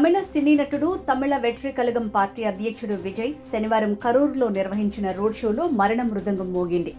తమిళ సినీ నటుడు తమిళ వెట్రి కళగం పార్టీ అధ్యక్షుడు విజయ్ శనివారం కరూరులో నిర్వహించిన రోడ్ షోలో మరణ మృదంగం మోగింది.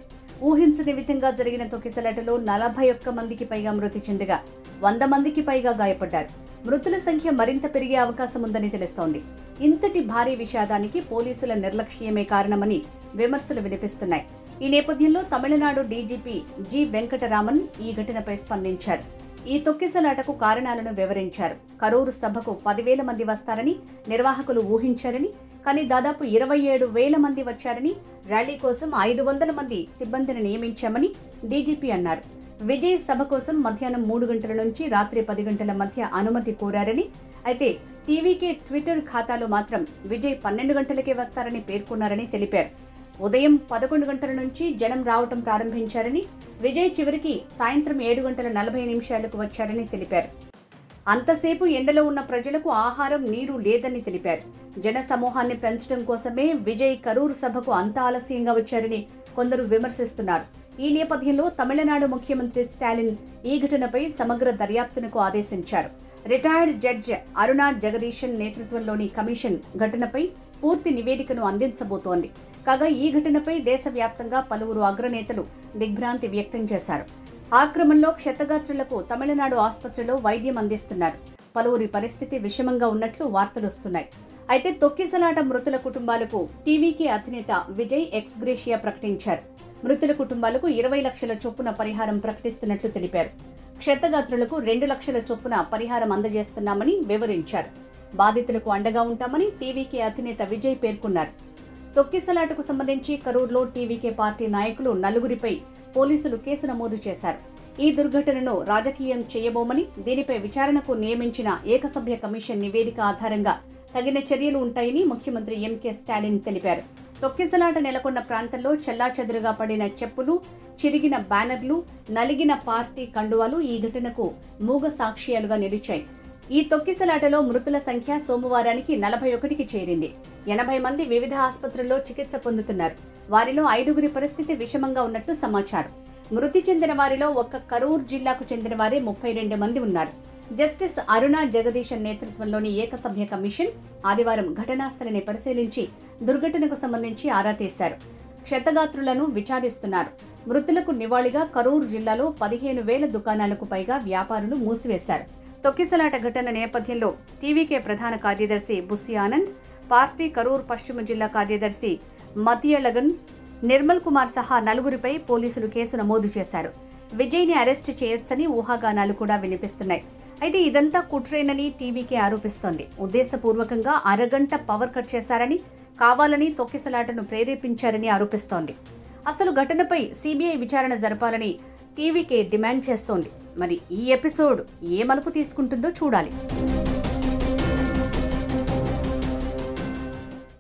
ఊహించని విధంగా జరిగిన తొక్కిసలాటలో 41 మందికి పైగా మృతి చెందగా 100 మందికి పైగా గాయపడ్డారు. మృతుల సంఖ్య మరింత పెరిగే అవకాశం ఉందని తెలుస్తోంది. ఇంతటి భారీ విషాదానికి పోలీసుల నిర్లక్ష్యమే కారణమని విమర్శలు వినిపిస్తున్నాయి. ఈ నేపథ్యంలో తమిళనాడు డీజీపీ జి వెంకటరామన్ ఈ ఘటనపై స్పందించారు. ఈ తొక్కిసలాటకు కారణాలను వివరించారు. కరూరు సభకు 10,000 మంది వస్తారని నిర్వాహకులు ఊహించారని, కానీ దాదాపు 27,000 మంది వచ్చారని, ర్యాలీ కోసం 500 మంది సిబ్బందిని నియమించామని డీజీపీ అన్నారు. విజయ్ సభ కోసం మధ్యాహ్నం 3 గంటల నుంచి రాత్రి 10 గంటల మధ్య అనుమతి కోరారని, అయితే టీవీకే ట్విట్టర్ ఖాతాలో మాత్రం విజయ్ 12 గంటలకే వస్తారని పేర్కొన్నారని తెలిపారు. ఉదయం 11 గంటల నుంచి జనం రావటం ప్రారంభించారని, విజయ్ చివరికి సాయంత్రం 7:40 వచ్చారని తెలిపారు. అంతసేపు ఎండలో ఉన్న ప్రజలకు ఆహారం, నీరు లేదని తెలిపారు. జన సమూహాన్ని పెంచడం కోసమే విజయ్ కరూరు సభకు అంత ఆలస్యంగా వచ్చారని కొందరు విమర్శిస్తున్నారు. ఈ నేపథ్యంలో తమిళనాడు ముఖ్యమంత్రి స్టాలిన్ ఈ ఘటనపై సమగ్ర దర్యాప్తునకు ఆదేశించారు. రిటైర్డ్ జడ్జి అరుణా జగదీశన్ నేతృత్వంలోని కమిషన్ ఘటనపై పూర్తి నివేదికను అందించబోతోంది. కాగా ఈ ఘటనపై దేశవ్యాప్తంగా పలువురు అగ్రనేతలు దిగ్భ్రాంతి వ్యక్తం చేశారు. ఆక్రమణలో క్షతగాత్రులకు తమిళనాడు ఆసుపత్రిలో వైద్యం అందిస్తున్నారు. పలువురి పరిస్థితి విషమంగా ఉన్నట్లు వార్తలొస్తున్నాయి. అయితే తొక్కిసలాట మృతుల కుటుంబాలకు టీవీకే అధినేత విజయ్ ఎక్స్ గ్రేషియా ప్రకటించారు. మృతుల కుటుంబాలకు 20 లక్షల చొప్పున పరిహారం ప్రకటిస్తున్నట్లు తెలిపారు. క్షతగాత్రులకు 2 లక్షల చొప్పున పరిహారం అందజేస్తున్నామని వివరించారు. బాధితులకు అండగా ఉంటామని టీవీకే అధినేత విజయ్ పేర్కొన్నారు. తొక్కిసలాటకు సంబంధించి కరూరులో టీవీకే పార్టీ నాయకులు 4గురిపై పోలీసులు కేసు నమోదు చేశారు. ఈ దుర్ఘటనను రాజకీయం చేయబోమని, దీనిపై విచారణకు నియమించిన ఏకసభ్య కమిషన్ నివేదిక ఆధారంగా తగిన చర్యలు ఉంటాయని ముఖ్యమంత్రి ఎంకే స్టాలిన్ తెలిపారు. తొక్కిసలాట నెలకొన్న ప్రాంతంలో చెల్లాచెదురుగా పడిన చెప్పులు, చిరిగిన బ్యానర్లు, నలిగిన పార్టీ కండువాలు ఈ ఘటనకు మూగ సాక్ష్యాలుగా నిలిచాయి. ఈ తొక్కిసలాటలో మృతుల సంఖ్య సోమవారానికి 41కి చేరింది. 80 మంది వివిధ ఆసుపత్రుల్లో చికిత్స పొందుతున్నారు. వారిలో 5గురి పరిస్థితి విషమంగా ఉన్నట్టు సమాచారం. మృతి చెందిన వారిలో ఒక్క కరూరు జిల్లాకు చెందిన వారే 32 మంది ఉన్నారు. జస్టిస్ అరుణా జగదీశన్ నేతృత్వంలోని ఏకసభ్య కమిషన్ ఆదివారం ఘటనా స్థలిని పరిశీలించి దుర్ఘటనకు సంబంధించి ఆరా తీశారు. క్షతగాత్రులను విచారిస్తున్నారు. మృతులకు నివాళిగా కరూరు జిల్లాలో 15,000 దుకాణాలకు పైగా వ్యాపారులు మూసివేశారు. తొక్కిసలాట ఘటన నేపథ్యంలో టీవీకే ప్రధాన కార్యదర్శి బుస్సి ఆనంద్, పార్టీ కరూరు పశ్చిమ జిల్లా కార్యదర్శి మతియళగన్, నిర్మల్ కుమార్ సహా 4గురిపై పోలీసులు కేసు నమోదు చేశారు. విజయ్ని అరెస్టు చేయొచ్చని ఊహాగానాలు కూడా వినిపిస్తున్నాయి. అయితే ఇదంతా కుట్రేనని టీవీకే ఆరోపిస్తోంది. ఉద్దేశపూర్వకంగా అరగంట పవర్ కట్ చేశారని, కావాలని తొక్కిసలాటను ప్రేరేపించారని ఆరోపిస్తోంది. అసలు ఘటనపై సిబిఐ విచారణ జరపాలని టీవీకే డిమాండ్ చేస్తోంది. మరి ఈ ఎపిసోడ్ ఏ మలుపు తీసుకుంటుందో చూడాలి.